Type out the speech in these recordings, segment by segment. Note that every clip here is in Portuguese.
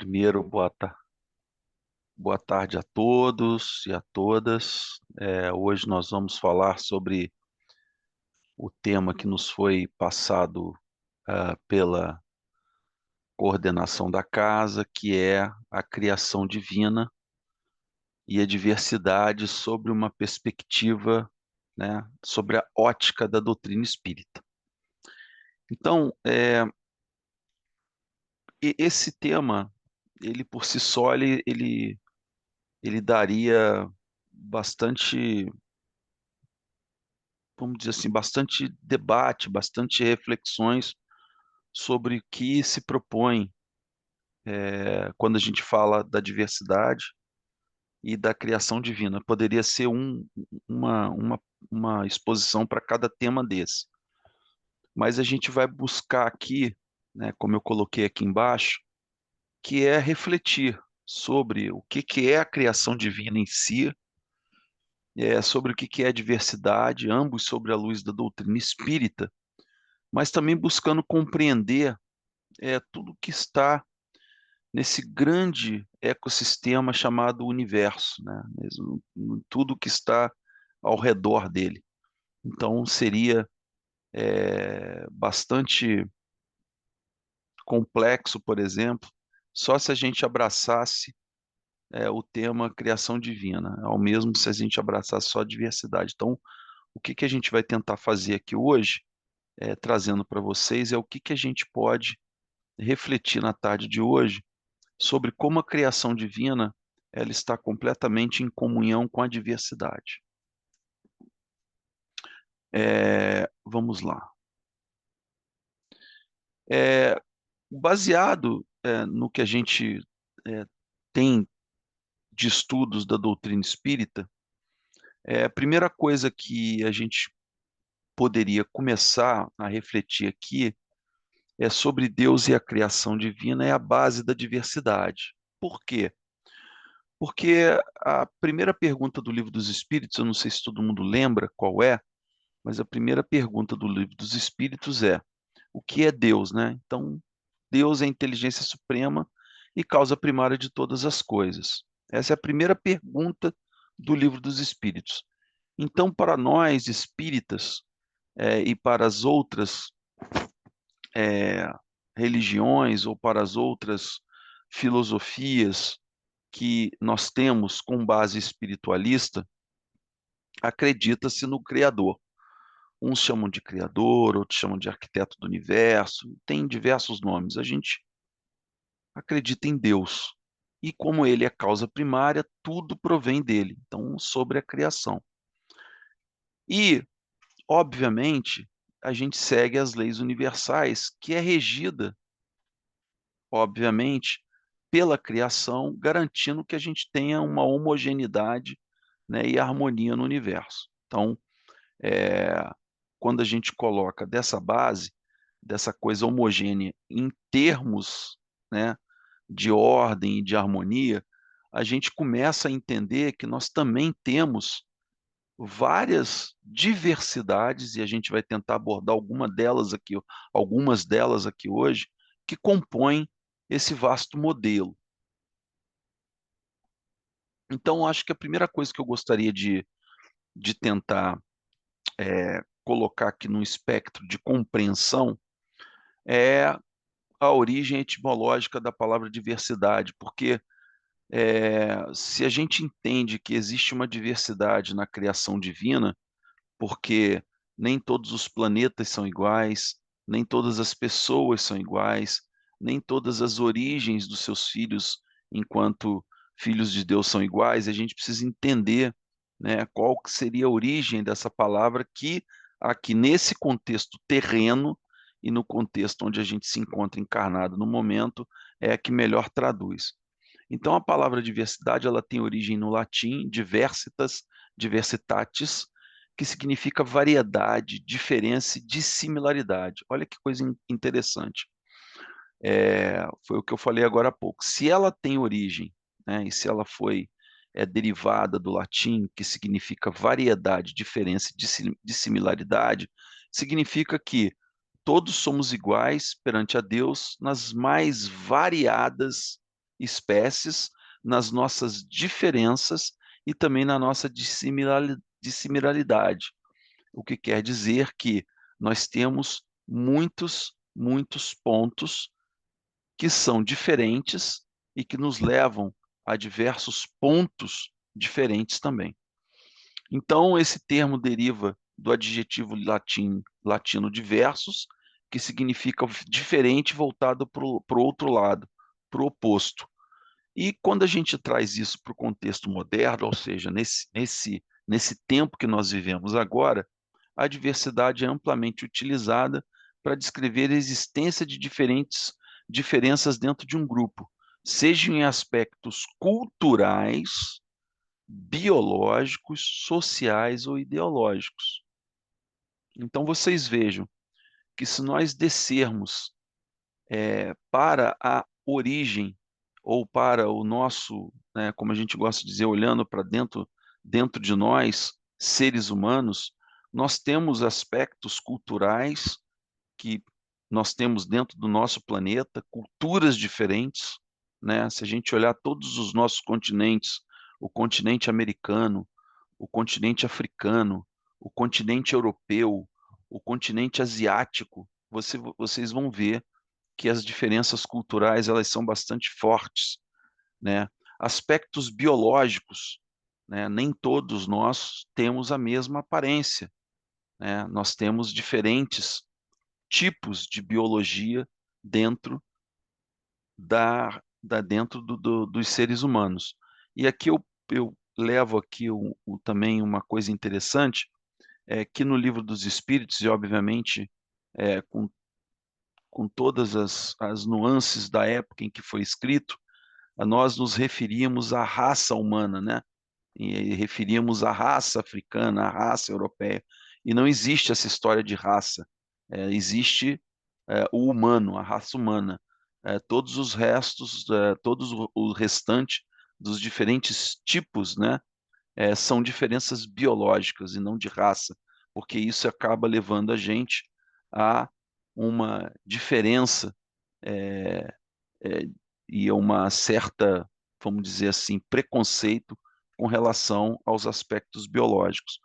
Primeiro, boa tarde a todos e a todas. Hoje nós vamos falar sobre o tema que nos foi passado pela coordenação da casa, que é a criação divina e a diversidade sobre uma perspectiva, né, sobre a ótica da doutrina espírita. Então, esse tema, ele por si só, ele daria bastante, vamos dizer assim, bastante debate, bastante reflexões sobre o que se propõe quando a gente fala da diversidade e da criação divina. Poderia ser uma exposição para cada tema desse. Mas a gente vai buscar aqui, né, como eu coloquei aqui embaixo, que é refletir sobre o que é a criação divina em si, sobre o que é a diversidade, ambos sobre a luz da doutrina espírita, mas também buscando compreender tudo que está nesse grande ecossistema chamado universo, né? Mesmo, tudo que está ao redor dele. Então, seria bastante complexo, por exemplo, só se a gente abraçasse o tema criação divina, ao mesmo se a gente abraçasse só a diversidade. Então, o que a gente vai tentar fazer aqui hoje, trazendo para vocês, é o que a gente pode refletir na tarde de hoje sobre como a criação divina ela está completamente em comunhão com a diversidade. Vamos lá. É, Baseado no que a gente tem de estudos da doutrina espírita, a primeira coisa que a gente poderia começar a refletir aqui é sobre Deus e a criação divina, é a base da diversidade. Por quê? Porque a primeira pergunta do Livro dos Espíritos, eu não sei se todo mundo lembra qual é, mas a primeira pergunta do Livro dos Espíritos é: o que é Deus, né? Então, Deus é a inteligência suprema e causa primária de todas as coisas. Essa é a primeira pergunta do Livro dos Espíritos. Então, para nós espíritas e para as outras é, religiões ou para as outras filosofias que nós temos com base espiritualista, acredita-se no Criador. Uns chamam de Criador, outros chamam de Arquiteto do Universo, tem diversos nomes. A gente acredita em Deus. E como ele é causa primária, tudo provém dele. Então, sobre a criação. E, obviamente, a gente segue as leis universais, que é regida, obviamente, pela criação, garantindo que a gente tenha uma homogeneidade, né, e harmonia no universo. Então, é, quando a gente coloca dessa base, dessa coisa homogênea em termos, né, de ordem e de harmonia, a gente começa a entender que nós também temos várias diversidades, e a gente vai tentar abordar algumas delas aqui hoje, que compõem esse vasto modelo. Então, acho que a primeira coisa que eu gostaria de tentar colocar aqui no espectro de compreensão é a origem etimológica da palavra diversidade, porque se a gente entende que existe uma diversidade na criação divina, porque nem todos os planetas são iguais, nem todas as pessoas são iguais, nem todas as origens dos seus filhos, enquanto filhos de Deus, são iguais, a gente precisa entender, né, qual que seria a origem dessa palavra que, aqui nesse contexto terreno e no contexto onde a gente se encontra encarnado no momento, é a que melhor traduz. Então, a palavra diversidade ela tem origem no latim, diversitas, diversitatis, que significa variedade, diferença e dissimilaridade. Olha que coisa interessante. Foi o que eu falei agora há pouco. Se ela tem origem, né, e se ela foi derivada do latim, que significa variedade, diferença e dissimilaridade, significa que todos somos iguais perante a Deus nas mais variadas espécies, nas nossas diferenças e também na nossa dissimilaridade, o que quer dizer que nós temos muitos pontos que são diferentes e que nos levam a diversos pontos diferentes também. Então, esse termo deriva do adjetivo latino diversos, que significa diferente voltado para o outro lado, para o oposto. E quando a gente traz isso para o contexto moderno, ou seja, nesse tempo que nós vivemos agora, a diversidade é amplamente utilizada para descrever a existência de diferenças dentro de um grupo, seja em aspectos culturais, biológicos, sociais ou ideológicos. Então, vocês vejam que se nós descermos para a origem, ou para o nosso, né, como a gente gosta de dizer, olhando para dentro de nós, seres humanos, nós temos aspectos culturais que nós temos dentro do nosso planeta, culturas diferentes, né? Se a gente olhar todos os nossos continentes, o continente americano, o continente africano, o continente europeu, o continente asiático, vocês vão ver que as diferenças culturais elas são bastante fortes, né? Aspectos biológicos, né? Nem todos nós temos a mesma aparência, né? Nós temos diferentes tipos de biologia dentro dentro dos seres humanos. E aqui eu levo aqui também uma coisa interessante, é que no livro dos Espíritos, e obviamente com todas as nuances da época em que foi escrito, nós nos referíamos à raça humana, né? E referíamos à raça africana, à raça europeia. E não existe essa história de raça. Existe o humano, a raça humana. Todos os restos, todos o restante dos diferentes tipos, né? São diferenças biológicas e não de raça, porque isso acaba levando a gente a uma diferença é, é, e a uma certa, vamos dizer assim, preconceito com relação aos aspectos biológicos.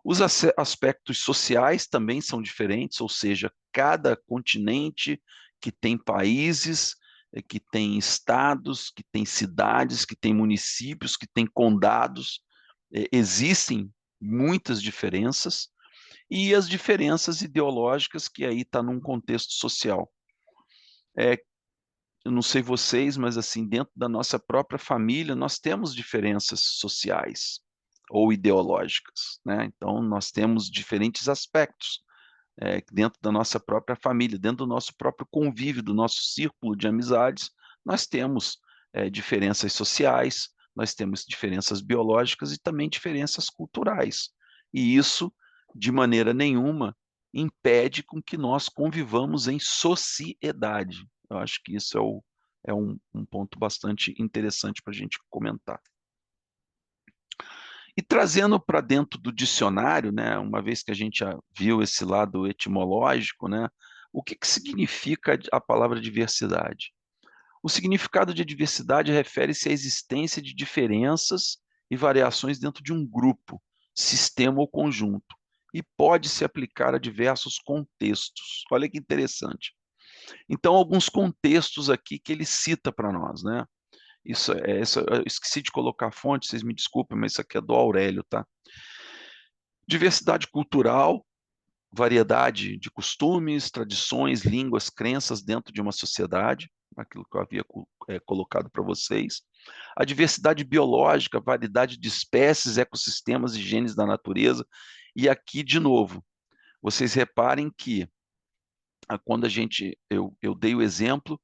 Os aspectos sociais também são diferentes, ou seja, cada continente que tem países, que tem estados, que tem cidades, que tem municípios, que tem condados, existem muitas diferenças, e as diferenças ideológicas, que aí está num contexto social. É, eu não sei vocês, mas assim, dentro da nossa própria família, nós temos diferenças sociais ou ideológicas, né? Então, nós temos diferentes aspectos dentro da nossa própria família, dentro do nosso próprio convívio, do nosso círculo de amizades, nós temos diferenças sociais, nós temos diferenças biológicas e também diferenças culturais. E isso, de maneira nenhuma, impede com que nós convivamos em sociedade. Eu acho que isso é um ponto bastante interessante para a gente comentar. E trazendo para dentro do dicionário, né, uma vez que a gente já viu esse lado etimológico, né, o que significa a palavra diversidade? O significado de diversidade refere-se à existência de diferenças e variações dentro de um grupo, sistema ou conjunto, e pode se aplicar a diversos contextos. Olha que interessante. Então, alguns contextos aqui que ele cita para nós, né? Eu esqueci de colocar a fonte, vocês me desculpem, mas isso aqui é do Aurélio, tá? Diversidade cultural, variedade de costumes, tradições, línguas, crenças dentro de uma sociedade, aquilo que eu havia colocado para vocês. A diversidade biológica, variedade de espécies, ecossistemas e genes da natureza. E aqui, de novo, vocês reparem que quando eu dei o exemplo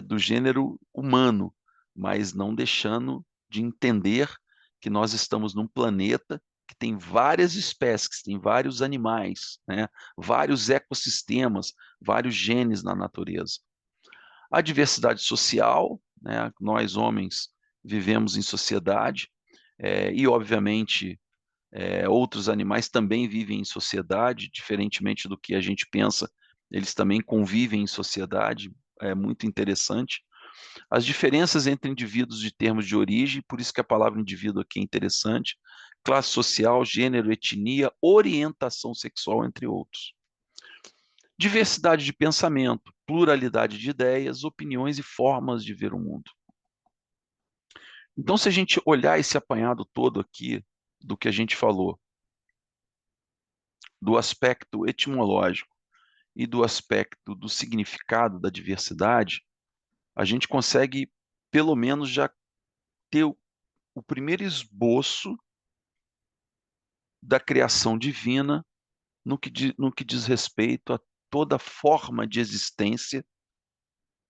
do gênero humano, mas não deixando de entender que nós estamos num planeta que tem várias espécies, que tem vários animais, né? Vários ecossistemas, vários genes na natureza. A diversidade social, né? Nós homens vivemos em sociedade e, obviamente, outros animais também vivem em sociedade, diferentemente do que a gente pensa, eles também convivem em sociedade, é muito interessante. As diferenças entre indivíduos de termos de origem, por isso que a palavra indivíduo aqui é interessante, classe social, gênero, etnia, orientação sexual, entre outros. Diversidade de pensamento, pluralidade de ideias, opiniões e formas de ver o mundo. Então, se a gente olhar esse apanhado todo aqui do que a gente falou, do aspecto etimológico e do aspecto do significado da diversidade, a gente consegue, pelo menos, já ter o primeiro esboço da criação divina no que diz respeito a toda forma de existência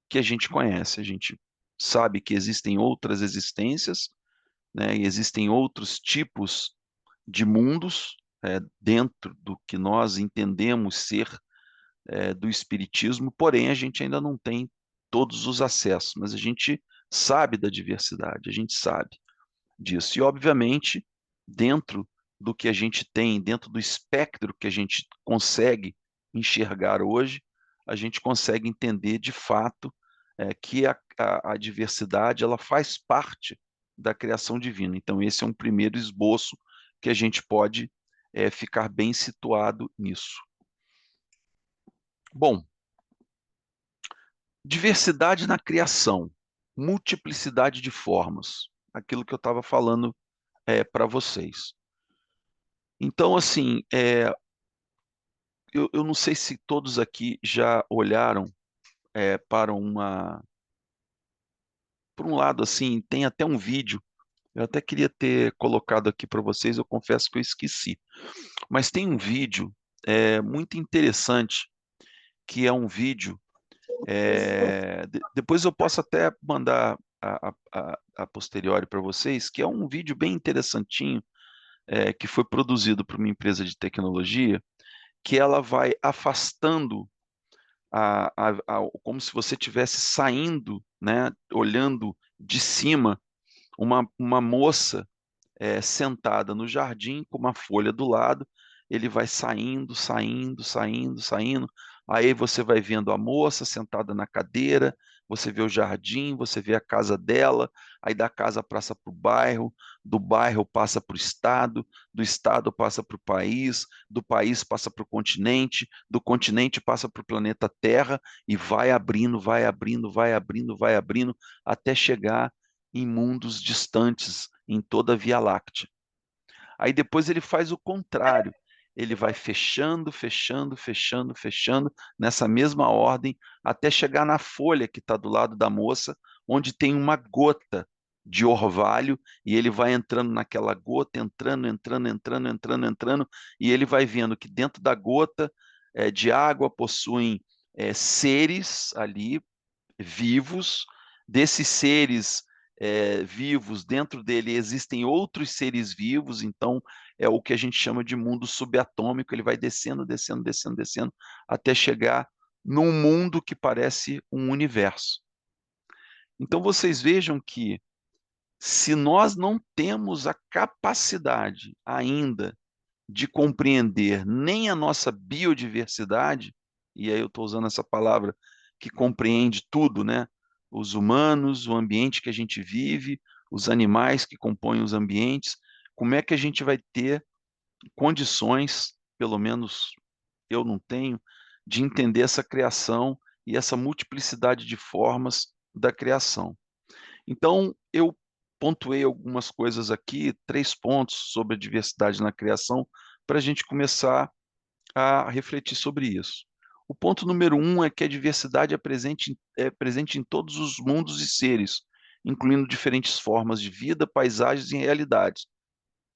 que a gente conhece. A gente sabe que existem outras existências, né, e existem outros tipos de mundos dentro do que nós entendemos ser do Espiritismo, porém a gente ainda não tem todos os acessos, mas a gente sabe da diversidade, a gente sabe disso. E, obviamente, dentro do que a gente tem, dentro do espectro que a gente consegue enxergar hoje, a gente consegue entender de fato que a diversidade ela faz parte da criação divina. Então, esse é um primeiro esboço que a gente pode ficar bem situado nisso. Bom, diversidade na criação, multiplicidade de formas, aquilo que eu estava falando para vocês. Então, assim, eu não sei se todos aqui já olharam para por um lado, assim, tem até um vídeo, eu até queria ter colocado aqui para vocês, eu confesso que eu esqueci, mas tem um vídeo muito interessante, que é um vídeo, depois eu posso até mandar a posteriori para vocês, que é um vídeo bem interessantinho, que foi produzido por uma empresa de tecnologia, que ela vai afastando como se você estivesse saindo, né, olhando de cima uma moça sentada no jardim com uma folha do lado, ele vai saindo, saindo, saindo, saindo. Aí você vai vendo a moça sentada na cadeira, você vê o jardim, você vê a casa dela, aí da casa passa para o bairro, do bairro passa para o estado, do estado passa para o país, do país passa para o continente, do continente passa para o planeta Terra e vai abrindo, vai abrindo, vai abrindo, vai abrindo, até chegar em mundos distantes em toda a Via Láctea. Aí depois ele faz o contrário. Ele vai fechando, fechando, fechando, fechando, nessa mesma ordem, até chegar na folha que está do lado da moça, onde tem uma gota de orvalho, e ele vai entrando naquela gota, entrando, entrando, entrando, entrando, entrando, e ele vai vendo que dentro da gota de água possuem seres ali vivos, desses seres vivos, dentro dele existem outros seres vivos, então é o que a gente chama de mundo subatômico, ele vai descendo, descendo, descendo, descendo, até chegar num mundo que parece um universo. Então vocês vejam que se nós não temos a capacidade ainda de compreender nem a nossa biodiversidade, e aí eu estou usando essa palavra que compreende tudo, né? Os humanos, o ambiente que a gente vive, os animais que compõem os ambientes, como é que a gente vai ter condições, pelo menos eu não tenho, de entender essa criação e essa multiplicidade de formas da criação. Então, eu pontuei algumas coisas aqui, 3 pontos sobre a diversidade na criação, para a gente começar a refletir sobre isso. O ponto número 1 é que a diversidade é presente em todos os mundos e seres, incluindo diferentes formas de vida, paisagens e realidades.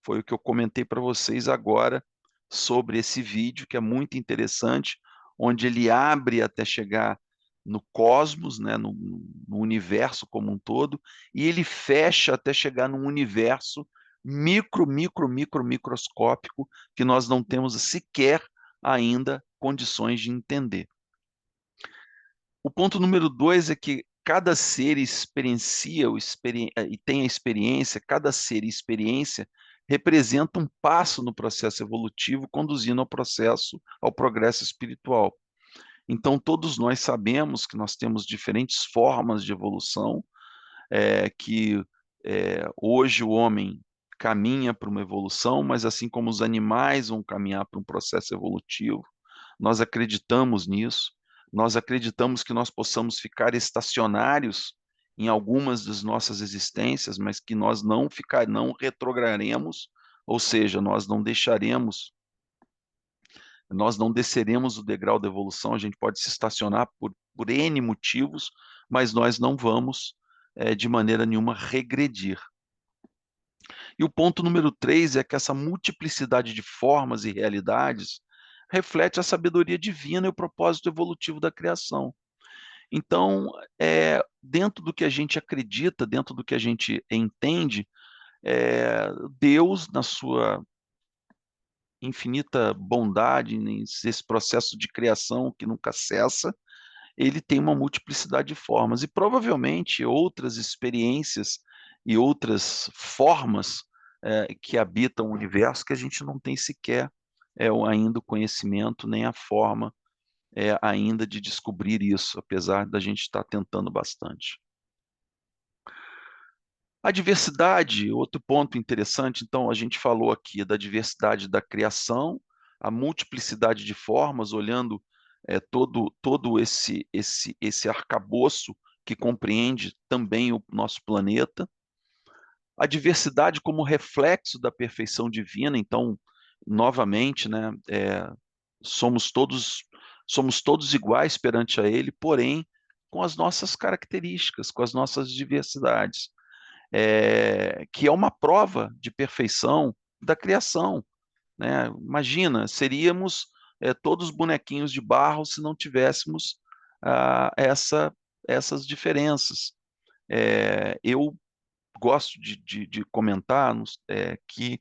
Foi o que eu comentei para vocês agora sobre esse vídeo, que é muito interessante, onde ele abre até chegar no cosmos, né, no universo como um todo, e ele fecha até chegar num universo microscópico que nós não temos sequer ainda condições de entender. O ponto número 2 é que cada ser experiencia e tem a experiência, cada ser e experiência representa um passo no processo evolutivo, conduzindo ao progresso espiritual. Então, todos nós sabemos que nós temos diferentes formas de evolução, que hoje o homem caminha para uma evolução, mas assim como os animais vão caminhar para um processo evolutivo, nós acreditamos nisso, nós acreditamos que nós possamos ficar estacionários em algumas das nossas existências, mas que nós não retrograremos, ou seja, nós não desceremos o degrau da evolução, a gente pode se estacionar por N motivos, mas nós não vamos, de maneira nenhuma, regredir. E o ponto número 3 é que essa multiplicidade de formas e realidades reflete a sabedoria divina e o propósito evolutivo da criação. Então, dentro do que a gente acredita, dentro do que a gente entende, Deus, na sua infinita bondade, nesse processo de criação que nunca cessa, ele tem uma multiplicidade de formas e provavelmente outras experiências e outras formas que habitam o universo que a gente não tem sequer ainda o conhecimento nem a forma ainda de descobrir isso, apesar da gente estar tentando bastante. A diversidade, outro ponto interessante, então a gente falou aqui da diversidade da criação, a multiplicidade de formas, olhando todo esse arcabouço que compreende também o nosso planeta, a diversidade como reflexo da perfeição divina, então, novamente, né, somos todos somos todos iguais perante a Ele, porém com as nossas características, com as nossas diversidades que é uma prova de perfeição da criação, né? Imagina, seríamos todos bonequinhos de barro se não tivéssemos essas diferenças. Eu gosto de comentar que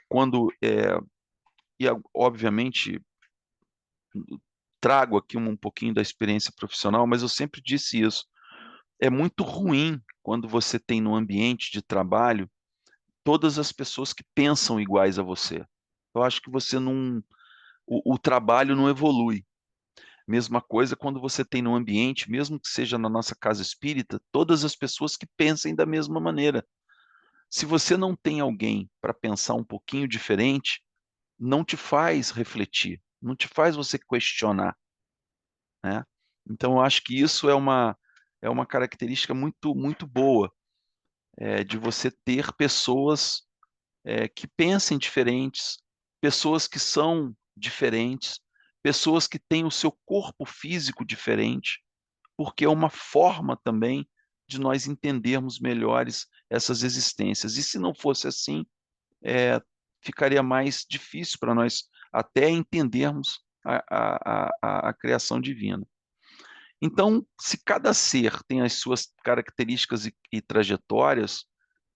quando, obviamente, trago aqui um pouquinho da experiência profissional, mas eu sempre disse isso, é muito ruim quando você tem no ambiente de trabalho todas as pessoas que pensam iguais a você. Eu acho que você não, o trabalho não evolui. Mesma coisa quando você tem no ambiente, mesmo que seja na nossa casa espírita, todas as pessoas que pensem da mesma maneira. Se você não tem alguém para pensar um pouquinho diferente, não te faz refletir, não te faz você questionar, né? Então, eu acho que isso é uma característica muito, muito boa, de você ter pessoas que pensem diferentes, pessoas que são diferentes, pessoas que têm o seu corpo físico diferente, porque é uma forma também de nós entendermos melhores essas existências. E se não fosse assim, eh, ficaria mais difícil para nós até entendermos a criação divina. Então, se cada ser tem as suas características e trajetórias,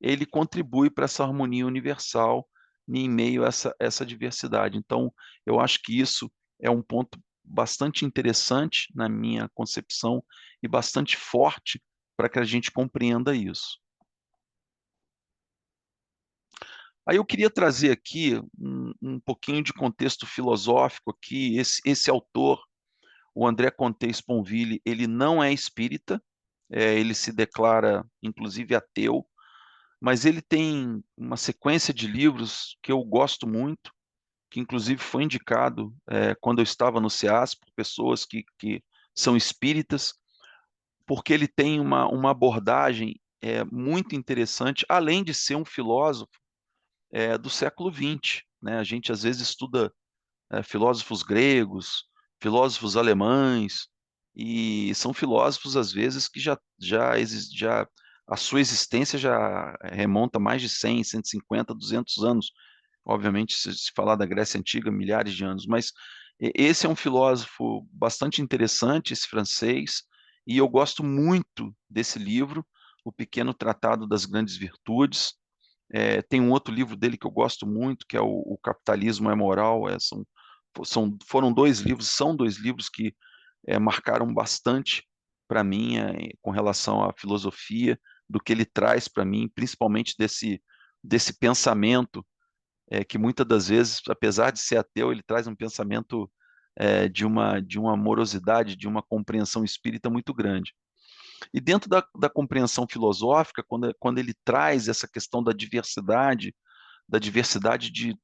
ele contribui para essa harmonia universal em meio a essa diversidade. Então, eu acho que isso é um ponto bastante interessante na minha concepção e bastante forte para que a gente compreenda isso. Aí eu queria trazer aqui um pouquinho de contexto filosófico aqui. Esse autor, o André Comte Sponville, ele não é espírita, ele se declara, inclusive, ateu, mas ele tem uma sequência de livros que eu gosto muito, que inclusive foi indicado quando eu estava no SEAS por pessoas que são espíritas, porque ele tem uma abordagem muito interessante, além de ser um filósofo do século XX, né? A gente às vezes estuda filósofos gregos, filósofos alemães, e são filósofos, às vezes, que já a sua existência já remonta a mais de 100, 150, 200 anos. Obviamente, se falar da Grécia Antiga, milhares de anos, mas esse é um filósofo bastante interessante, esse francês, e eu gosto muito desse livro, O Pequeno Tratado das Grandes Virtudes. Tem um outro livro dele que eu gosto muito, que é o Capitalismo é Moral. Foram dois livros, são dois livros que marcaram bastante para mim com relação à filosofia, do que ele traz para mim, principalmente desse pensamento que muitas das vezes, apesar de ser ateu, ele traz um pensamento de uma amorosidade, de uma compreensão espírita muito grande. E dentro da compreensão filosófica, quando ele traz essa questão da diversidade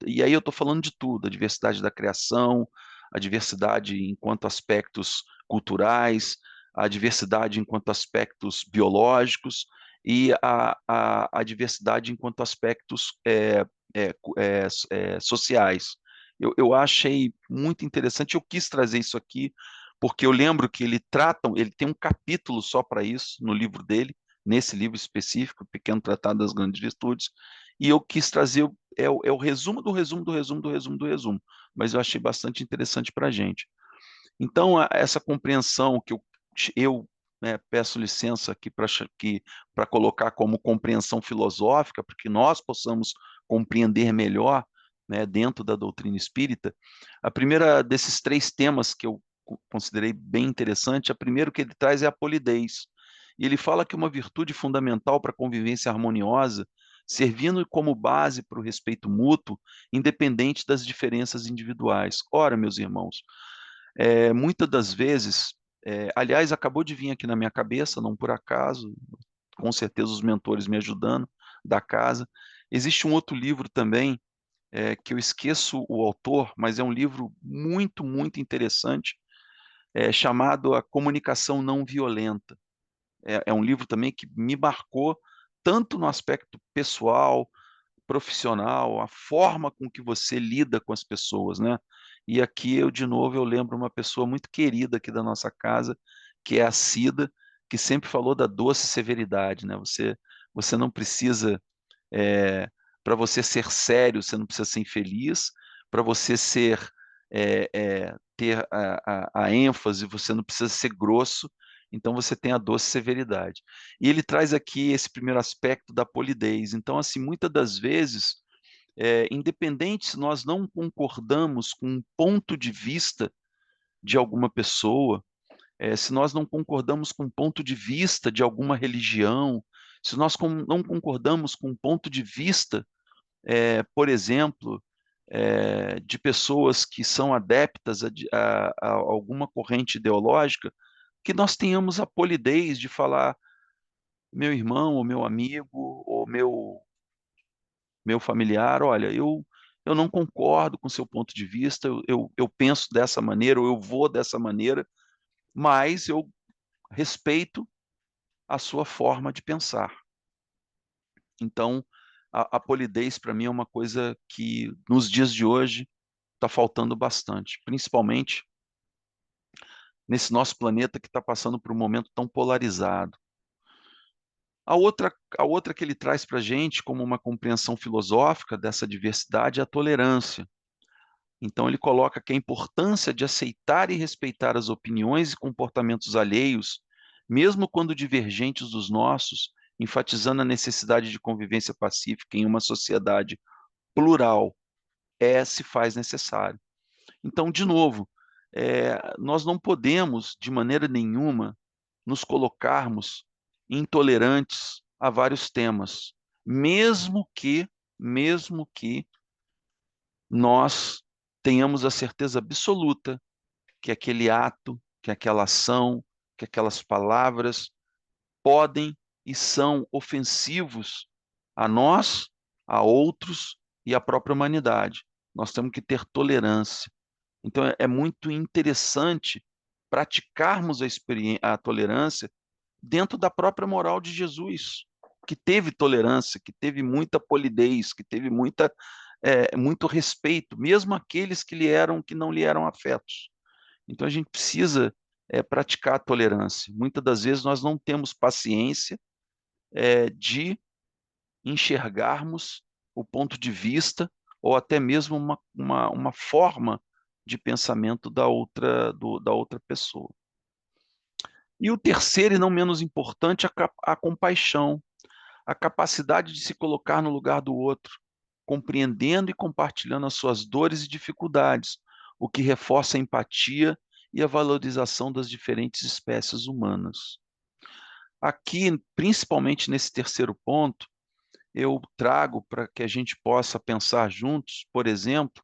e aí eu estou falando de tudo, a diversidade da criação, a diversidade enquanto aspectos culturais, a diversidade enquanto aspectos biológicos e a diversidade enquanto aspectos sociais. Eu achei muito interessante, eu quis trazer isso aqui, porque eu lembro que ele tem um capítulo só para isso no livro dele, nesse livro específico, Pequeno Tratado das Grandes Virtudes, e eu quis trazer o resumo do resumo do resumo do resumo do resumo, mas eu achei bastante interessante para a gente. Então, essa compreensão eu né, peço licença aqui para colocar como compreensão filosófica, para que nós possamos compreender melhor, né, dentro da doutrina espírita, a primeira desses três temas que eu considerei bem interessante, a primeira que ele traz é a polidez. E ele fala que uma virtude fundamental para a convivência harmoniosa, servindo como base para o respeito mútuo, independente das diferenças individuais. Ora, meus irmãos, muitas das vezes, aliás, acabou de vir aqui na minha cabeça, não por acaso, com certeza os mentores me ajudando, da casa. Existe um outro livro também, que eu esqueço o autor, mas é um livro muito, muito interessante, chamado A Comunicação Não Violenta. É um livro também que me marcou, tanto no aspecto pessoal, profissional, a forma com que você lida com as pessoas, né? E aqui de novo, eu lembro uma pessoa muito querida aqui da nossa casa, que é a Cida, que sempre falou da doce severidade, né? Você não precisa, para você ser sério, você não precisa ser infeliz, para você ter a ênfase, você não precisa ser grosso, então você tem a doce severidade. E ele traz aqui esse primeiro aspecto da polidez. Então, assim, muitas das vezes, independente se nós não concordamos com um ponto de vista de alguma pessoa, se nós não concordamos com um ponto de vista de alguma religião, se nós não concordamos com um ponto de vista, por exemplo, de pessoas que são adeptas a alguma corrente ideológica, que nós tenhamos a polidez de falar, meu irmão, ou meu amigo, ou meu familiar, olha, eu não concordo com o seu ponto de vista, eu penso dessa maneira, ou eu vou dessa maneira, mas eu respeito a sua forma de pensar. Então, a polidez para mim é uma coisa que nos dias de hoje está faltando bastante, principalmente nesse nosso planeta que está passando por um momento tão polarizado. A outra, a outra que ele traz para a gente como uma compreensão filosófica dessa diversidade é a tolerância. Então, ele coloca que a importância de aceitar e respeitar as opiniões e comportamentos alheios, mesmo quando divergentes dos nossos, enfatizando a necessidade de convivência pacífica em uma sociedade plural, se faz necessário. Então, de novo, nós não podemos, de maneira nenhuma, nos colocarmos intolerantes a vários temas, mesmo que nós tenhamos a certeza absoluta que aquele ato, que aquela ação, que aquelas palavras podem e são ofensivos a nós, a outros e à própria humanidade. Nós temos que ter tolerância. Então, é muito interessante praticarmos a tolerância dentro da própria moral de Jesus, que teve tolerância, que teve muita polidez, que teve muito respeito, mesmo aqueles que não lhe eram afetos. Então a gente precisa praticar a tolerância. Muitas das vezes nós não temos paciência de enxergarmos o ponto de vista ou até mesmo uma forma de pensamento da outra pessoa. E o terceiro, e não menos importante, a compaixão, a capacidade de se colocar no lugar do outro, compreendendo e compartilhando as suas dores e dificuldades, o que reforça a empatia e a valorização das diferentes espécies humanas. Aqui, principalmente nesse terceiro ponto, eu trago para que a gente possa pensar juntos, por exemplo,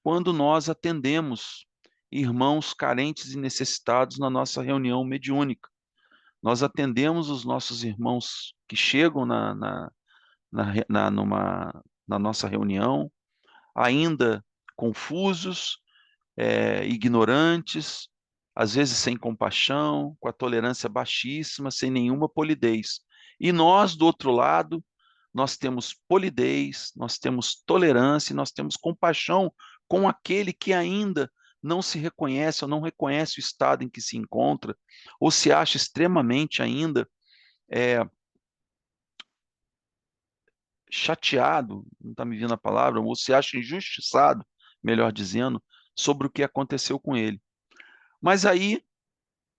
quando nós atendemos irmãos carentes e necessitados na nossa reunião mediúnica. nós atendemos os nossos irmãos que chegam na nossa reunião, ainda confusos, ignorantes, às vezes sem compaixão, com a tolerância baixíssima, sem nenhuma polidez. E nós, do outro lado, nós temos polidez, nós temos tolerância, nós temos compaixão com aquele que ainda não se reconhece ou não reconhece o estado em que se encontra, ou se acha extremamente ainda é, chateado, não está me vindo a palavra, ou se acha injustiçado, melhor dizendo, sobre o que aconteceu com ele. Mas aí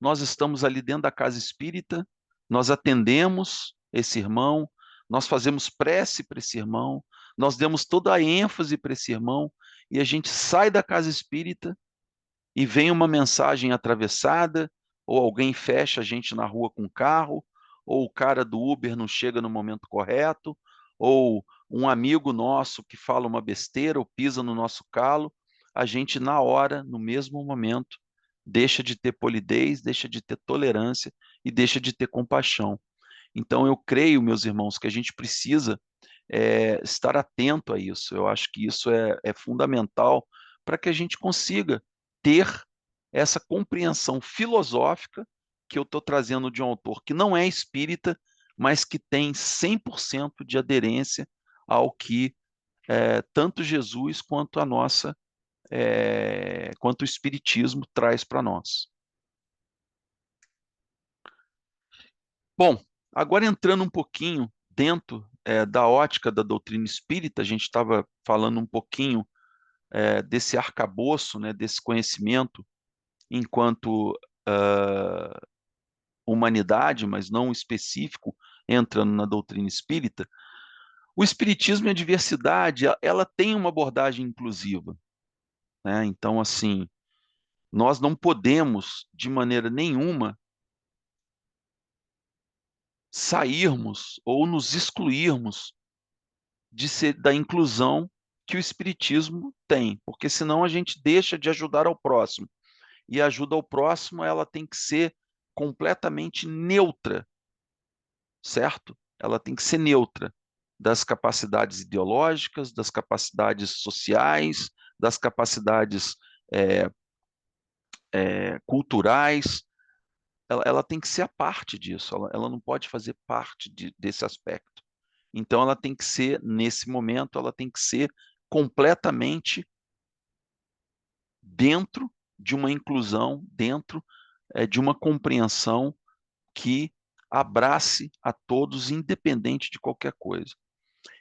nós estamos ali dentro da casa espírita, nós atendemos esse irmão, nós fazemos prece para esse irmão, nós demos toda a ênfase para esse irmão, e a gente sai da casa espírita e vem uma mensagem atravessada, ou alguém fecha a gente na rua com um carro, ou o cara do Uber não chega no momento correto, ou um amigo nosso que fala uma besteira ou pisa no nosso calo, a gente na hora, no mesmo momento, deixa de ter polidez, deixa de ter tolerância e deixa de ter compaixão. Então eu creio, meus irmãos, que a gente precisa estar atento a isso. Eu acho que isso é fundamental para que a gente consiga ter essa compreensão filosófica que eu estou trazendo de um autor que não é espírita, mas que tem 100% de aderência ao que tanto Jesus quanto quanto o Espiritismo traz para nós. Bom, agora entrando um pouquinho dentro da ótica da doutrina espírita, a gente estava falando um pouquinho desse arcabouço, né, desse conhecimento enquanto humanidade, mas não específico, entrando na doutrina espírita. O espiritismo e a diversidade, ela tem uma abordagem inclusiva, né? Então, assim, nós não podemos, de maneira nenhuma, sairmos ou nos excluirmos da inclusão que o espiritismo tem, porque senão a gente deixa de ajudar ao próximo. E a ajuda ao próximo, ela tem que ser completamente neutra, certo? Ela tem que ser neutra das capacidades ideológicas, das capacidades sociais, das capacidades é, culturais. Ela tem que ser a parte disso, ela não pode fazer parte desse aspecto. Então, ela tem que ser, nesse momento, ela tem que ser completamente dentro de uma inclusão, dentro de uma compreensão que abrace a todos, independente de qualquer coisa.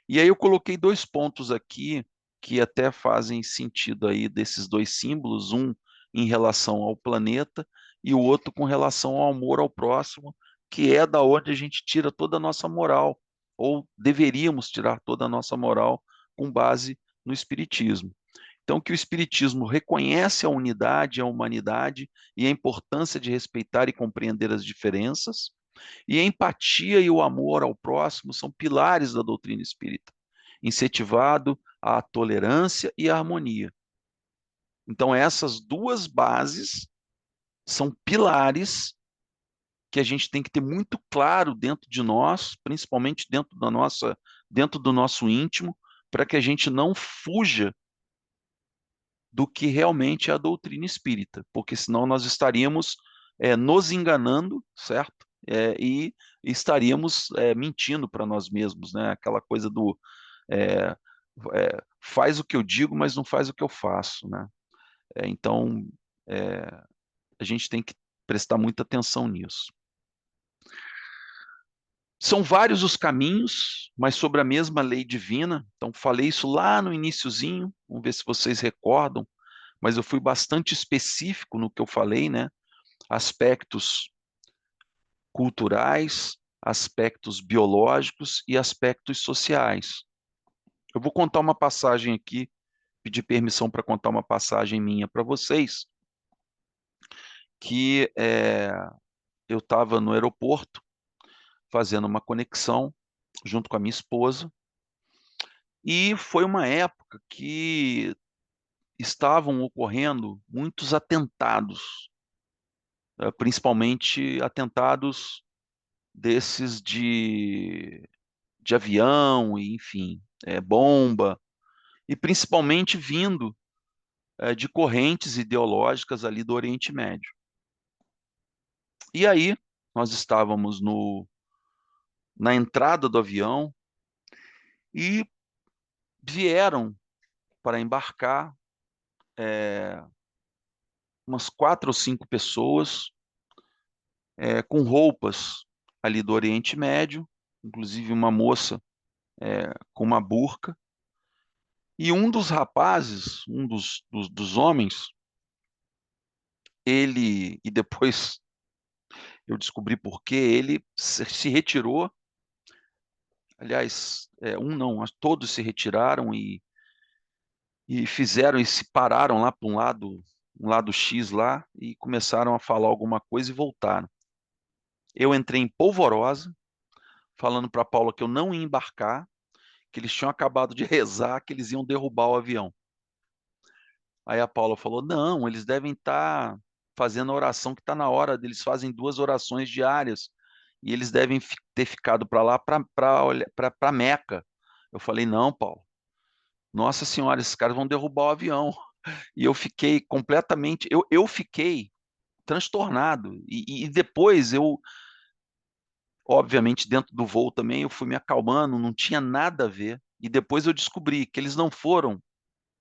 E aí eu coloquei dois pontos aqui que até fazem sentido aí desses dois símbolos, um em relação ao planeta e o outro com relação ao amor ao próximo, que é da onde a gente tira toda a nossa moral, ou deveríamos tirar toda a nossa moral com base no Espiritismo. Então, que o Espiritismo reconhece a unidade, a humanidade e a importância de respeitar e compreender as diferenças, e a empatia e o amor ao próximo são pilares da doutrina espírita, incentivado à tolerância e à harmonia. Então, essas duas bases são pilares que a gente tem que ter muito claro dentro de nós, principalmente dentro do nosso íntimo, para que a gente não fuja do que realmente é a doutrina espírita, porque senão nós estaríamos nos enganando, certo? E estaríamos mentindo para nós mesmos, né? Aquela coisa do é, faz o que eu digo, mas não faz o que eu faço, né? Então, é, a gente tem que prestar muita atenção nisso. São vários os caminhos, mas sobre a mesma lei divina. Então, falei isso lá no iniciozinho, vamos ver se vocês recordam, mas eu fui bastante específico no que eu falei, né? Aspectos culturais, aspectos biológicos e aspectos sociais. Eu vou contar uma passagem aqui, pedir permissão para contar uma passagem minha para vocês, que eu estava no aeroporto fazendo uma conexão junto com a minha esposa, e foi uma época que estavam ocorrendo muitos atentados, principalmente atentados desses de avião, e, enfim, bomba, e principalmente vindo de correntes ideológicas ali do Oriente Médio. E aí, nós estávamos na entrada do avião e vieram para embarcar umas 4 ou 5 pessoas com roupas ali do Oriente Médio, inclusive uma moça com uma burca, e um dos rapazes, um dos homens, ele, e depois eu descobri por quê, ele se retirou, aliás, um não, todos se retiraram e fizeram, e se pararam lá para um lado X lá, e começaram a falar alguma coisa e voltaram. Eu entrei em polvorosa, falando para a Paula que eu não ia embarcar, que eles tinham acabado de rezar, que eles iam derrubar o avião. Aí a Paula falou: não, eles devem estar fazendo a oração que está na hora, eles fazem 2 orações diárias, e eles devem ter ficado para lá para Meca. Eu falei: não, Paulo, nossa senhora, esses caras vão derrubar o avião. E eu fiquei completamente, eu fiquei transtornado. E depois eu, obviamente, dentro do voo também, eu fui me acalmando, não tinha nada a ver. E depois eu descobri que eles não foram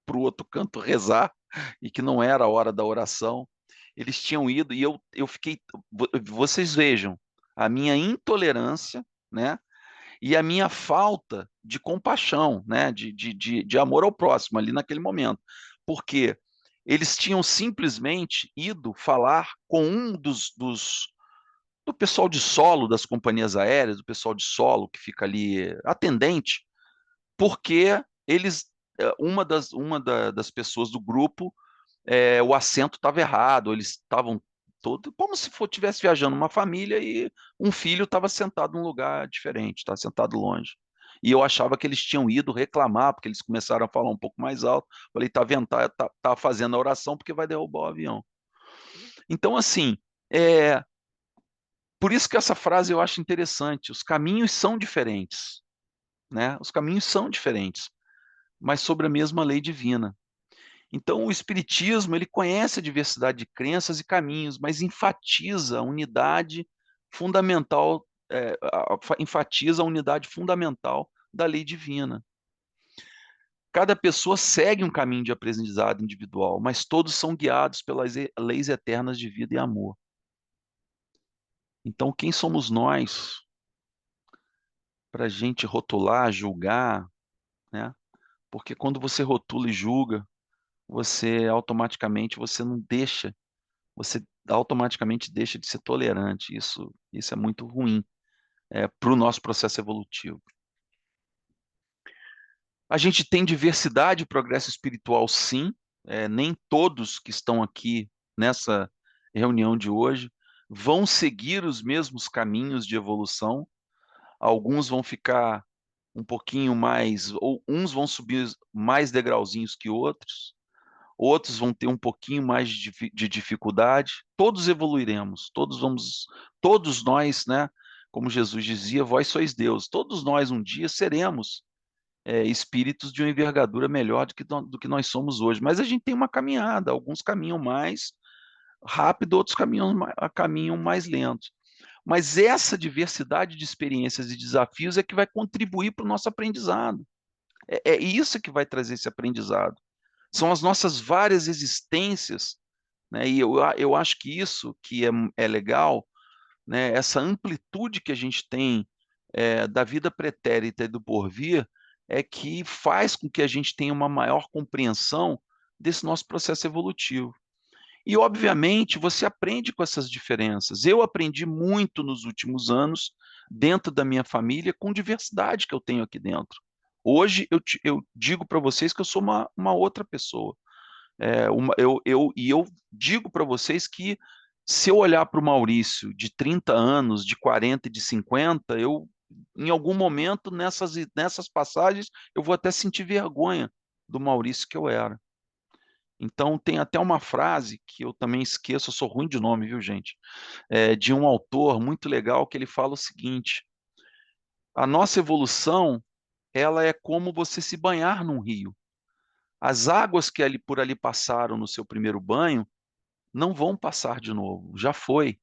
para o outro canto rezar e que não era a hora da oração. Eles tinham ido e eu fiquei. Vocês vejam a minha intolerância, né? E a minha falta de compaixão, né? De amor ao próximo ali naquele momento. Porque eles tinham simplesmente ido falar com um do pessoal de solo das companhias aéreas, do pessoal de solo que fica ali, atendente, porque eles, das pessoas do grupo, o assento estava errado, eles estavam todo como se tivesse viajando uma família e um filho estava sentado num lugar diferente, estava sentado longe. E eu achava que eles tinham ido reclamar, porque eles começaram a falar um pouco mais alto. Falei: tá vendo, tá fazendo a oração porque vai derrubar o avião. Então, assim, é, por isso que essa frase eu acho interessante. Os caminhos são diferentes, né? Os caminhos são diferentes, mas sobre a mesma lei divina. Então, o Espiritismo, ele conhece a diversidade de crenças e caminhos, mas enfatiza a unidade fundamental, enfatiza a unidade fundamental da lei divina. Cada pessoa segue um caminho de aprendizado individual, mas todos são guiados pelas leis eternas de vida e amor. Então, quem somos nós para a gente rotular, julgar, né? Porque quando você rotula e julga, você não deixa, você automaticamente deixa de ser tolerante. Isso é muito ruim para o nosso processo evolutivo. A gente tem diversidade e progresso espiritual, sim. Nem todos que estão aqui nessa reunião de hoje vão seguir os mesmos caminhos de evolução. Alguns vão ficar um pouquinho mais, ou uns vão subir mais degrauzinhos que outros vão ter um pouquinho mais de dificuldade. Todos evoluiremos, todos nós, né? Como Jesus dizia: vós sois Deus. Todos nós um dia seremos espíritos de uma envergadura melhor do que nós somos hoje. Mas a gente tem uma caminhada, alguns caminham mais rápido, outros caminham mais lento. Mas essa diversidade de experiências e desafios é que vai contribuir para o nosso aprendizado. É isso que vai trazer esse aprendizado. São as nossas várias existências, né? E eu acho que isso que é legal, né? Essa amplitude que a gente tem da vida pretérita e do porvir, é que faz com que a gente tenha uma maior compreensão desse nosso processo evolutivo. E, obviamente, você aprende com essas diferenças. Eu aprendi muito nos últimos anos, dentro da minha família, com diversidade que eu tenho aqui dentro. Hoje, eu digo para vocês que eu sou uma outra pessoa. E eu digo para vocês que, se eu olhar para o Maurício de 30 anos, de 40 e de 50, em algum momento, nessas passagens, eu vou até sentir vergonha do Maurício que eu era. Então, tem até uma frase que eu também esqueço, eu sou ruim de nome, viu, gente? De um autor muito legal que ele fala o seguinte: a nossa evolução, ela é como você se banhar num rio. As águas que ali por ali passaram no seu primeiro banho não vão passar de novo, já foi.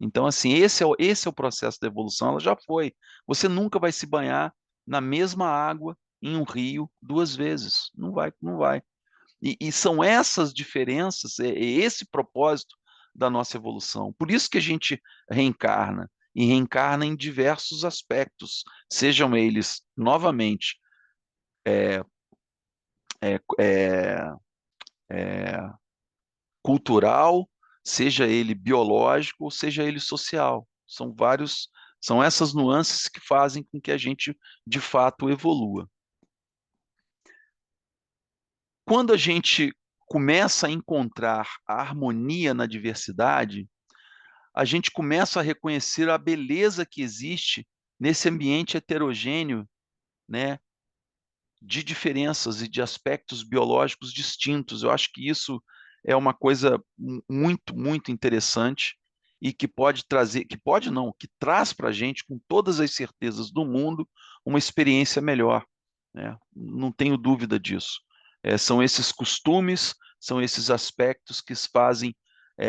Então, assim, esse é o processo da evolução, ela já foi. Você nunca vai se banhar na mesma água em um rio duas vezes. Não vai, não vai. E são essas diferenças, é esse propósito da nossa evolução. Por isso que a gente reencarna, e reencarna em diversos aspectos, sejam eles, novamente, é, é, é, cultural, seja ele biológico, ou seja ele social. São essas nuances que fazem com que a gente, de fato, evolua. Quando a gente começa a encontrar a harmonia na diversidade, a gente começa a reconhecer a beleza que existe nesse ambiente heterogêneo, né, de diferenças e de aspectos biológicos distintos. Eu acho que isso é uma coisa muito, muito interessante e que pode trazer, que pode não, que traz para a gente, com todas as certezas do mundo, uma experiência melhor, né? Não tenho dúvida disso. São esses costumes, são esses aspectos que fazem,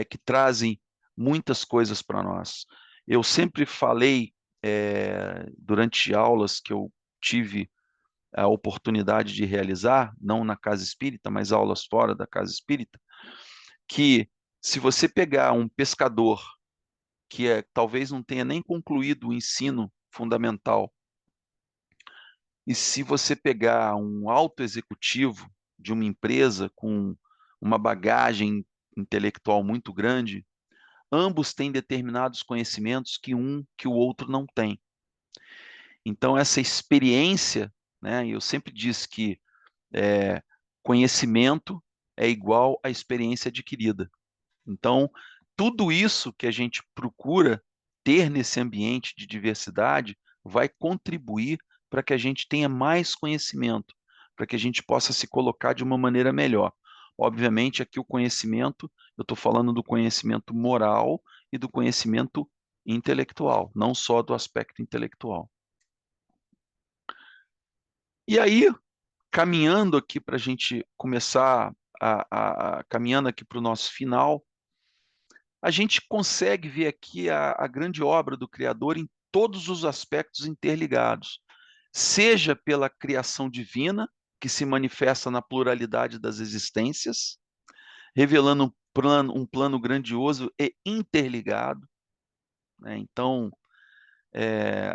que trazem muitas coisas para nós. Eu sempre falei, durante aulas que eu tive a oportunidade de realizar, não na casa espírita, mas aulas fora da casa espírita, que se você pegar um pescador que talvez não tenha nem concluído o ensino fundamental, e se você pegar um alto executivo de uma empresa com uma bagagem intelectual muito grande, ambos têm determinados conhecimentos que o outro não tem. Então, essa experiência, né, eu sempre disse que é, conhecimento é igual à experiência adquirida. Então, tudo isso que a gente procura ter nesse ambiente de diversidade vai contribuir para que a gente tenha mais conhecimento, para que a gente possa se colocar de uma maneira melhor. Obviamente, aqui o conhecimento, eu estou falando do conhecimento moral e do conhecimento intelectual, não só do aspecto intelectual. E aí, caminhando aqui para a gente começar caminhando aqui para o nosso final, a gente consegue ver aqui a grande obra do Criador em todos os aspectos interligados, seja pela criação divina, que se manifesta na pluralidade das existências, revelando um plano grandioso e interligado, né? Então,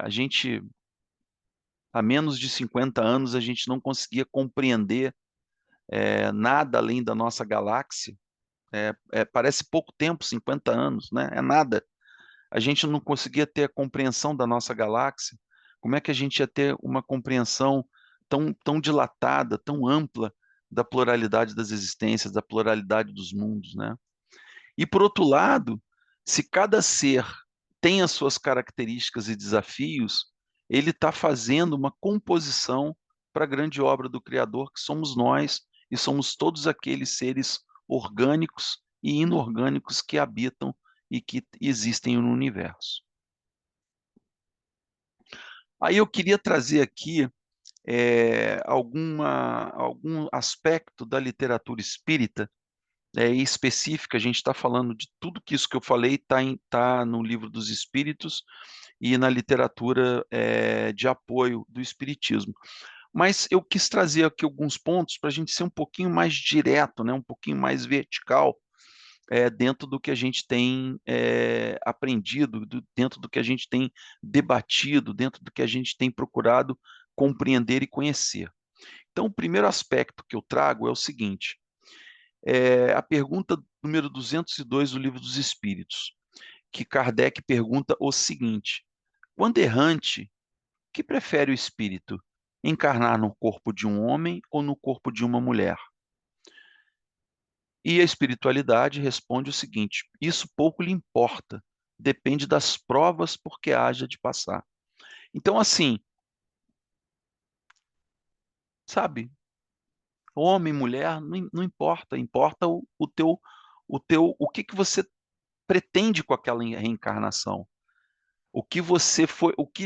a gente, há menos de 50 anos, a gente não conseguia compreender nada além da nossa galáxia. Parece pouco tempo, 50 anos, né? É nada. A gente não conseguia ter a compreensão da nossa galáxia. Como é que a gente ia ter uma compreensão tão dilatada, tão ampla da pluralidade das existências, da pluralidade dos mundos, né? E por outro lado, se cada ser tem as suas características e desafios, ele está fazendo uma composição para a grande obra do Criador, que somos nós, e somos todos aqueles seres orgânicos e inorgânicos que habitam e que existem no universo. Aí eu queria trazer aqui algum aspecto da literatura espírita específica. A gente está falando de tudo que isso que eu falei tá no Livro dos Espíritos e na literatura de apoio do Espiritismo. Mas eu quis trazer aqui alguns pontos para a gente ser um pouquinho mais direto, né, um pouquinho mais vertical, dentro do que a gente tem aprendido, dentro do que a gente tem debatido, dentro do que a gente tem procurado compreender e conhecer. Então, o primeiro aspecto que eu trago é o seguinte: a pergunta número 202 do Livro dos Espíritos, que Kardec pergunta o seguinte: quando errante, que prefere o espírito? Encarnar no corpo de um homem ou no corpo de uma mulher? E a espiritualidade responde o seguinte: isso pouco lhe importa, depende das provas por que haja de passar. Então, assim, sabe, homem, mulher, não importa, importa o que você pretende com aquela reencarnação. O que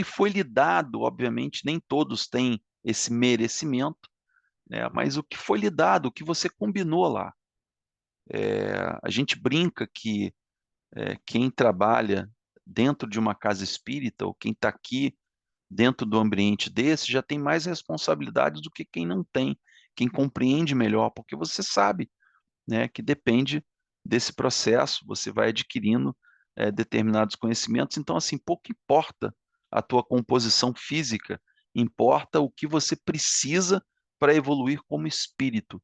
foi lhe dado, obviamente, nem todos têm esse merecimento, né? Mas o que foi lhe dado, o que você combinou lá. A gente brinca que quem trabalha dentro de uma casa espírita, ou quem está aqui dentro do ambiente desse, já tem mais responsabilidade do que quem não tem, quem compreende melhor, porque você sabe, né, que depende desse processo, você vai adquirindo determinados conhecimentos, então, assim, pouco importa a tua composição física, importa o que você precisa para evoluir como espírito.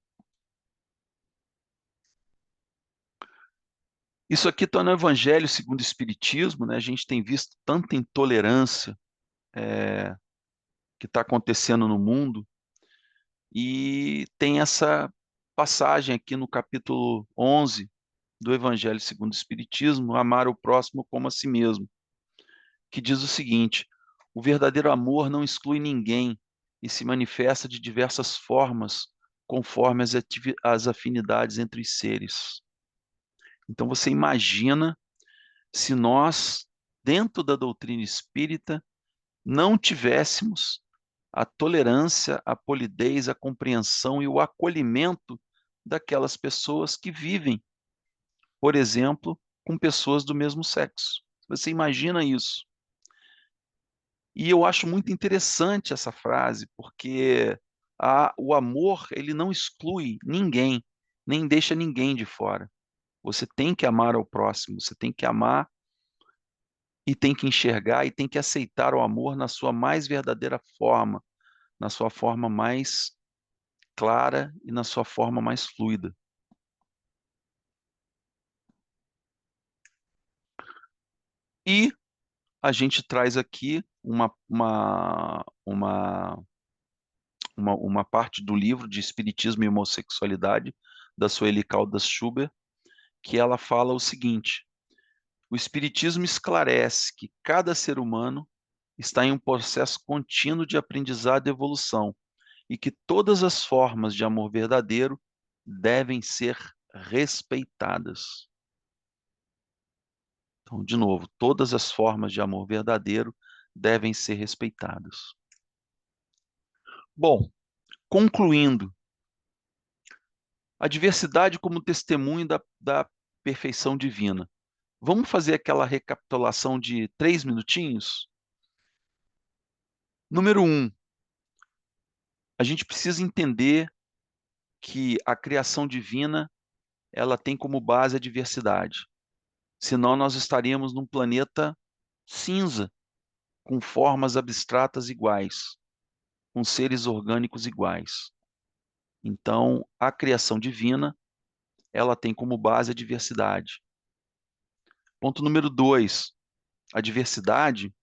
Isso aqui está no Evangelho segundo o Espiritismo, né? A gente tem visto tanta intolerância que está acontecendo no mundo, e tem essa passagem aqui no capítulo 11 do Evangelho segundo o Espiritismo, amar o próximo como a si mesmo, que diz o seguinte: o verdadeiro amor não exclui ninguém e se manifesta de diversas formas, conforme as afinidades entre os seres. Então você imagina se nós, dentro da doutrina espírita, não tivéssemos a tolerância, a polidez, a compreensão e o acolhimento daquelas pessoas que vivem, por exemplo, com pessoas do mesmo sexo. Você imagina isso? E eu acho muito interessante essa frase, porque o amor, ele não exclui ninguém, nem deixa ninguém de fora. Você tem que amar ao próximo, você tem que amar e tem que enxergar e tem que aceitar o amor na sua mais verdadeira forma, na sua forma mais clara e na sua forma mais fluida. E a gente traz aqui uma parte do livro de Espiritismo e Homossexualidade, da Sueli Caldas Schubert, que ela fala o seguinte: o Espiritismo esclarece que cada ser humano está em um processo contínuo de aprendizado e evolução, e que todas as formas de amor verdadeiro devem ser respeitadas. Então, de novo, todas as formas de amor verdadeiro devem ser respeitadas. Bom, concluindo, a diversidade como testemunho da perfeição divina. Vamos fazer aquela recapitulação de 3 minutinhos? Número 1, a gente precisa entender que a criação divina ela tem como base a diversidade. Senão nós estaríamos num planeta cinza, com formas abstratas iguais, com seres orgânicos iguais. Então, a criação divina, ela tem como base a diversidade. Ponto número 2, a diversidade,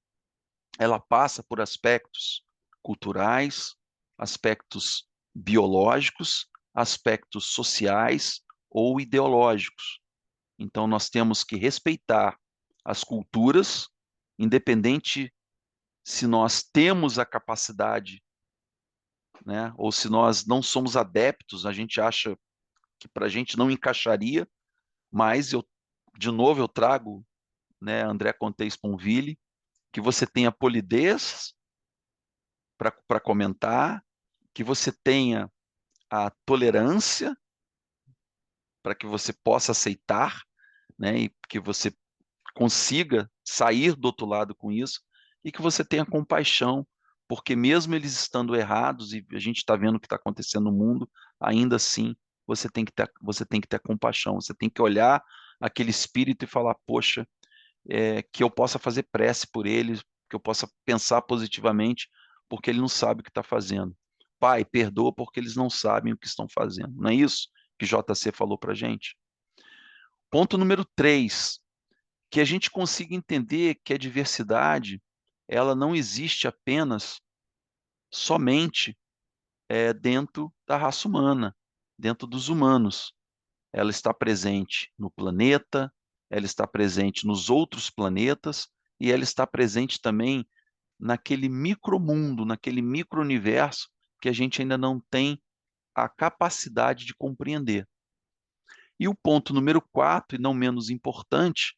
ela passa por aspectos culturais, aspectos biológicos, aspectos sociais ou ideológicos. Então, nós temos que respeitar as culturas, independente se nós temos a capacidade, né, ou se nós não somos adeptos, a gente acha que para a gente não encaixaria, mas de novo, eu trago, né, André Comte Sponville, que você tenha polidez para comentar, que você tenha a tolerância para que você possa aceitar, né, e que você consiga sair do outro lado com isso, e que você tenha compaixão, porque mesmo eles estando errados, e a gente está vendo o que está acontecendo no mundo, ainda assim você tem que ter compaixão, você tem que olhar aquele espírito e falar, poxa, que eu possa fazer prece por ele, que eu possa pensar positivamente, porque ele não sabe o que está fazendo. Pai, perdoa porque eles não sabem o que estão fazendo. Não é isso que JC falou para a gente? Ponto número 3, que a gente consiga entender que a diversidade, ela não existe apenas somente dentro da raça humana, dentro dos humanos. Ela está presente no planeta, ela está presente nos outros planetas e ela está presente também naquele micromundo, naquele micro-universo que a gente ainda não tem a capacidade de compreender. E o ponto número 4, e não menos importante,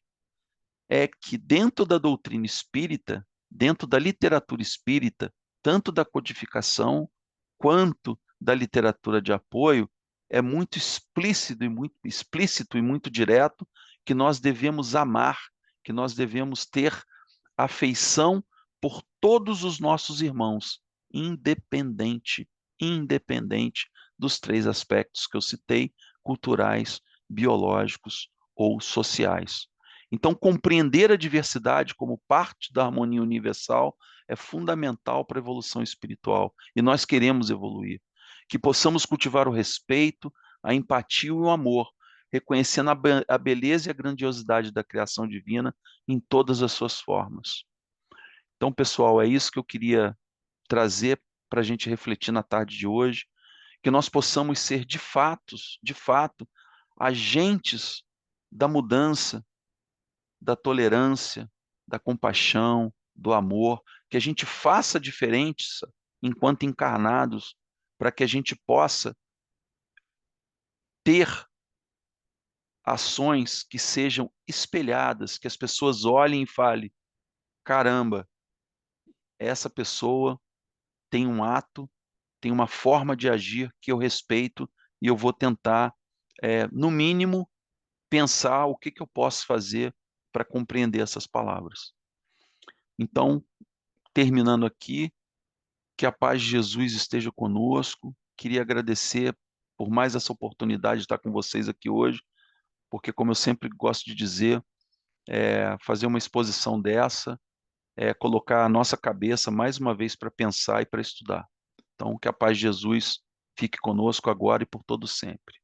é que dentro da doutrina espírita, dentro da literatura espírita, tanto da codificação quanto da literatura de apoio, é muito explícito e muito direto que nós devemos amar, que nós devemos ter afeição por todos os nossos irmãos, independente dos três aspectos que eu citei, culturais, biológicos ou sociais. Então, compreender a diversidade como parte da harmonia universal é fundamental para a evolução espiritual, e nós queremos evoluir. Que possamos cultivar o respeito, a empatia e o amor, reconhecendo a beleza e a grandiosidade da criação divina em todas as suas formas. Então, pessoal, é isso que eu queria trazer para a gente refletir na tarde de hoje, que nós possamos ser de fato, agentes da mudança, da tolerância, da compaixão, do amor, que a gente faça diferença enquanto encarnados, para que a gente possa ter ações que sejam espelhadas, que as pessoas olhem e falem: caramba, essa pessoa tem um ato, tem uma forma de agir que eu respeito e eu vou tentar, no mínimo, pensar o que que eu posso fazer para compreender essas palavras. Então, terminando aqui, que a paz de Jesus esteja conosco. Queria agradecer por mais essa oportunidade de estar com vocês aqui hoje, porque, como eu sempre gosto de dizer, fazer uma exposição dessa é colocar a nossa cabeça mais uma vez para pensar e para estudar. Então, que a paz de Jesus fique conosco agora e por todo sempre.